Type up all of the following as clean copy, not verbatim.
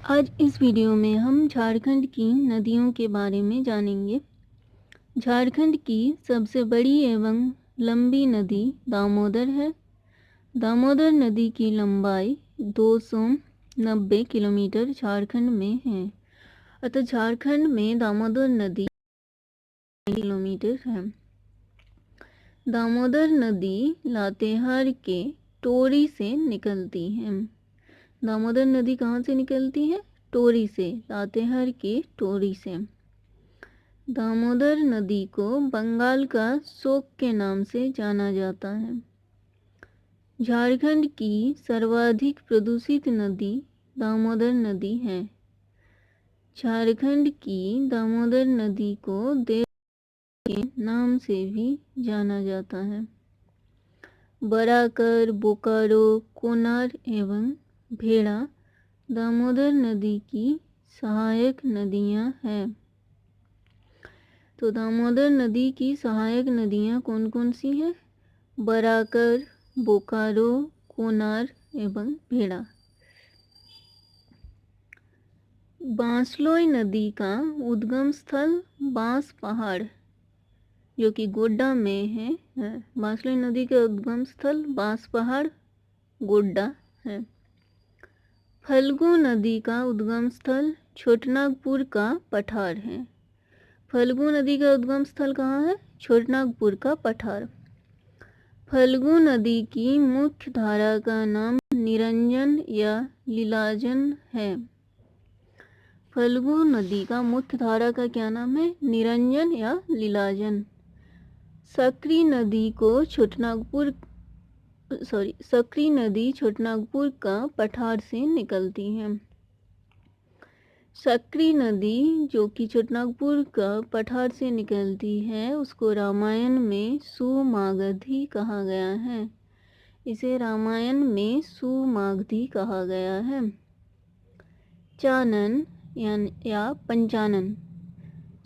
आज इस वीडियो में हम झारखंड की नदियों के बारे में जानेंगे। झारखंड की सबसे बड़ी एवं लंबी नदी दामोदर है। दामोदर नदी की लंबाई 290 किलोमीटर झारखंड में है। अतः झारखंड में दामोदर नदी किलोमीटर है। दामोदर नदी लातेहार के टोरी से निकलती है। दामोदर नदी कहाँ से निकलती है? टोरी से, लातेहार के टोरी से। दामोदर नदी को बंगाल का शोक के नाम से जाना जाता है। झारखंड की सर्वाधिक प्रदूषित नदी दामोदर नदी है। झारखंड की दामोदर नदी को देव के नाम से भी जाना जाता है। बराकर, बोकारो, कोनार एवं भेड़ा दामोदर नदी की सहायक नदियां हैं। तो दामोदर नदी की सहायक नदियां कौन कौन सी हैं? बराकर, बोकारो, कोनार एवं भेड़ा। बांसलोई नदी का उद्गम स्थल बांस पहाड़ जो कि गोड्डा में है। बांसलोई नदी का उद्गम स्थल बांस पहाड़ गोड्डा है। फल्गु नदी का उद्गम स्थल छोटनागपुर का पठार है। फल्गु नदी का उद्गम स्थल कहाँ है? छोटनागपुर का पठार। फल्गु नदी की मुख्य धारा का नाम निरंजन या लीलाजन है। फल्गु नदी का मुख्य धारा का क्या नाम है? निरंजन या लीलाजन। सकरी नदी छोटनागपुर का पठार से निकलती है। सकरी नदी जो कि छोटनागपुर का पठार से निकलती है उसको रामायण में सुमागधी कहा गया है। इसे रामायण में सुमागधी कहा गया है। चानन या पंचानन।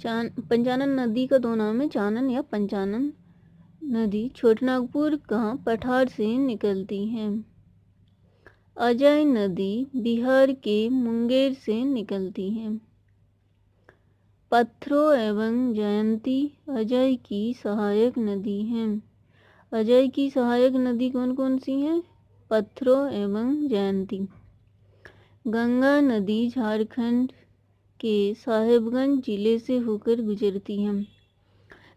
पंचानन नदी का दो नाम है, चानन या पंचानन नदी छोटनागपुर का पठार से निकलती है। अजय नदी बिहार के मुंगेर से निकलती है। पत्थरो एवं जयंती अजय की सहायक नदी हैं। अजय की सहायक नदी कौन कौन सी हैं? पत्थरो एवं जयंती। गंगा नदी झारखंड के साहेबगंज जिले से होकर गुजरती है।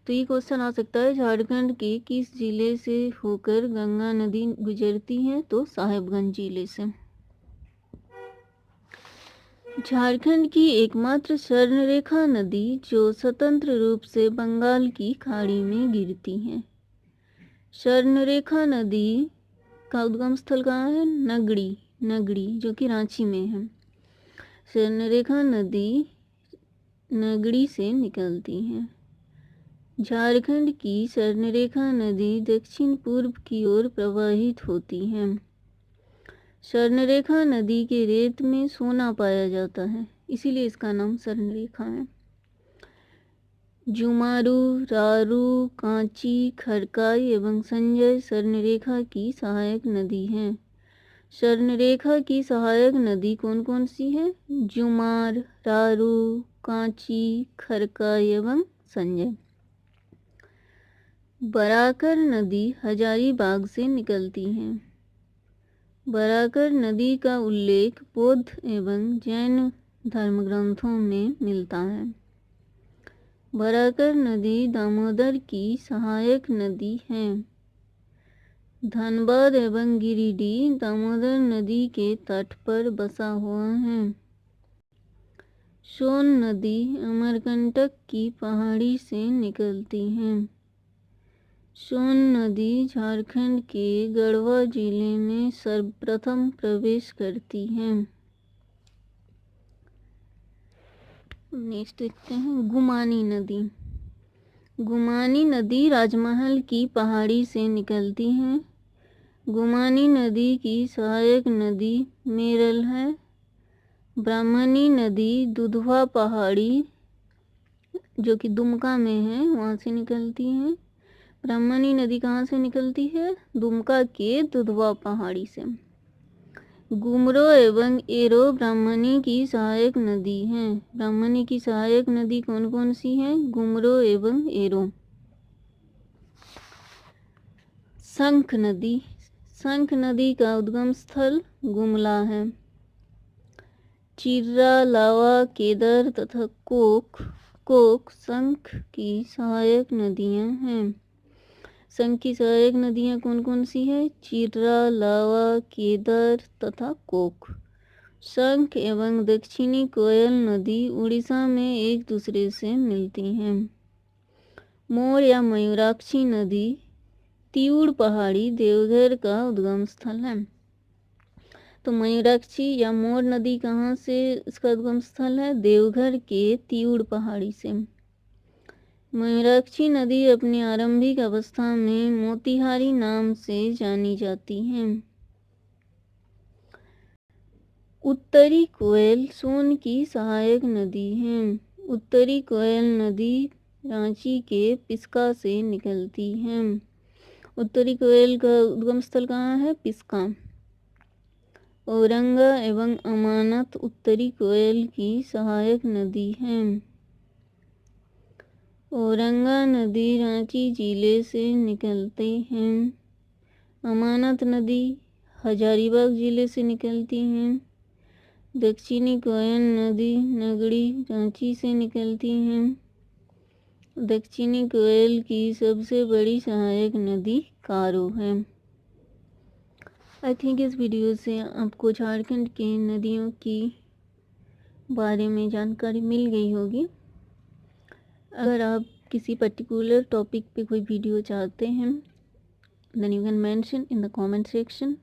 तो ये क्वेश्चन आ सकता है, झारखंड के किस जिले से होकर गंगा नदी गुजरती है? तो साहेबगंज जिले से। झारखंड की एकमात्र स्वर्णरेखा नदी जो स्वतंत्र रूप से बंगाल की खाड़ी में गिरती है। स्वर्णरेखा नदी का उद्गम स्थल कहाँ है? नगड़ी जो कि रांची में है। स्वर्णरेखा नदी नगड़ी से निकलती है। झारखंड की स्वर्णरेखा नदी दक्षिण पूर्व की ओर प्रवाहित होती है। स्वर्णरेखा नदी के रेत में सोना पाया जाता है, इसीलिए इसका नाम स्वर्णरेखा है। जुमारू, रारू, कांची, खरकाई एवं संजय स्वर्णरेखा की सहायक नदी हैं। स्वर्णरेखा की सहायक नदी कौन कौन सी है? जुमार, रारू, कांची, खरकाई एवं संजय। बराकर नदी हजारीबाग से निकलती है। बराकर नदी का उल्लेख बौद्ध एवं जैन धर्मग्रंथों में मिलता है। बराकर नदी दामोदर की सहायक नदी है। धनबाद एवं गिरिडीह दामोदर नदी के तट पर बसा हुआ है। सोन नदी अमरकंटक की पहाड़ी से निकलती है। सोन नदी झारखंड के गढ़वा जिले में सर्वप्रथम प्रवेश करती है। नेक्स्ट देखते हैं गुमानी नदी। गुमानी नदी राजमहल की पहाड़ी से निकलती है। गुमानी नदी की सहायक नदी मेरल है। ब्राह्मणी नदी दुधवा पहाड़ी जो कि दुमका में है वहाँ से निकलती है। ब्राह्मणी नदी कहाँ से निकलती है? दुमका के दुधवा पहाड़ी से। गुमरो एवं एरो ब्राह्मणी की सहायक नदी हैं। ब्राह्मणी की सहायक नदी कौन कौन सी हैं? गुमरो एवं एरो। शंख नदी। शंख नदी का उद्गम स्थल गुमला है। चिर्रा, लावा, केदर तथा कोक शंख की सहायक नदियां हैं। शंख की सहायक नदियां कौन कौन सी है? चिर्रा, लावा, केदर तथा कोक। शंख एवं दक्षिणी कोयल नदी उड़ीसा में एक दूसरे से मिलती हैं। मोर या मयूराक्षी नदी तिउड़ पहाड़ी देवघर का उद्गम स्थल है। तो मयूराक्षी या मोर नदी कहाँ से इसका उद्गम स्थल है? देवघर के तिउड़ पहाड़ी से। मयूराक्षी नदी अपनी आरंभिक अवस्था में मोतिहारी नाम से जानी जाती है। उत्तरी कोयल सोन की सहायक नदी है। उत्तरी कोयल नदी रांची के पिस्का से निकलती है। उत्तरी कोयल का उद्गम स्थल कहाँ है? पिस्का। औरंगा एवं अमानत उत्तरी कोयल की सहायक नदी हैं। औरंगा नदी रांची जिले से निकलती हैं। अमानत नदी हजारीबाग जिले से निकलती हैं। दक्षिणी कोयल नदी नगड़ी रांची से निकलती हैं। दक्षिणी कोयल की सबसे बड़ी सहायक नदी कारो है। आई थिंक इस वीडियो से आपको झारखंड के नदियों की बारे में जानकारी मिल गई होगी। अगर आप किसी पर्टिकुलर टॉपिक पे कोई वीडियो चाहते हैं then you can mention in the comment section.